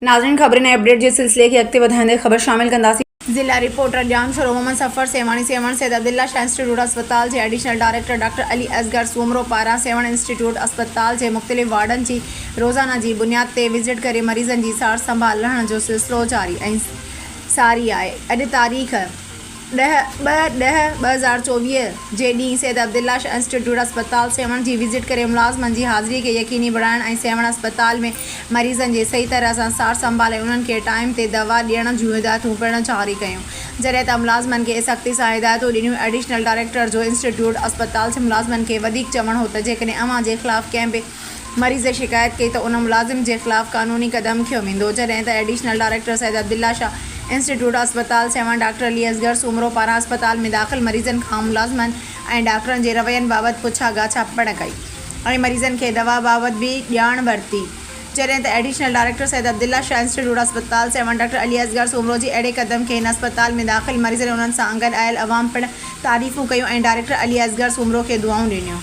नाज़रीन ख़बरें नए अपडेट के सिलसिले की अॻिते वधाईंदे ख़बर शामिल कंदासीं। ज़िला रिपोर्टर ॼाण शोरो मोहम्मद सफ़र सेवाणी सेवण सैयद अब्दुल्ला शाह इंस्टीट्यूट अस्पताल के additional director doctor Ali Asghar Soomro पारां सेवण इंस्टीट्यूट अस्पताल के मुख़्तलिफ़ वार्डन की रोज़ाना की बुनियाद ते विज़िट करे मरीज़न की सार संभाल रहण जो सिलसिलो जारी ऐं सारी आहे। अॼु तारीख़ 10/10/2024 जे ॾींहुं सैयद अब्दुल्ला शाह इंस्टीट्यूट अस्पताल सेवण की विज़िट करे मुलाज़मन की हाज़िरी के यकीनी बढ़ाइण ऐं सेवण अस्पताल में मरीज़न के सही तरह से सार संभाल उन्हनि के टाइम ते दवा ॾियण जूं हिदायतूं पिणु जारी कयूं। जॾहिं त मुलाज़मन के सख़्ती सां हिदायतूं ॾिनियूं। एडिशनल डायरेक्टर जो इंस्टीट्यूट अस्पताल से मुलाज़मन के वधीक चवण हो त जेकॾहिं अव्हां जे ख़िलाफ़ कंहिं बि मरीज़ शिकायत कई तो उन मुलाज़िम के खिलाफ़ कानूनी कदम खयो वेंदो। जॾहिं त additional director Syed Abdullah Shah institute अस्पताल सेवण डॉक्टर अली असगर सूमरो पारां अस्पताल में दाख़िल मरीज़न खां मुलाज़मन ऐं डॉक्टरनि के रवैयनि बाबति पुछा गाछा पिणु कई ऐं मरीज़न के दवा बाबति भी ॼाण वरिती। जॾहिं त additional director Syed Abdullah Shah institute अस्पताल सेवण डॉक्टर अली असगर सूमरो जी अहिड़े क़दम के इन अस्पताल में दाख़िल मरीज़ उन्हनि सां गॾु आयल अवाम पिणु तारीफ़ूं कयूं ऐं डायरेक्टर अली असगर सूमरो के दुआऊं ॾिनियूं।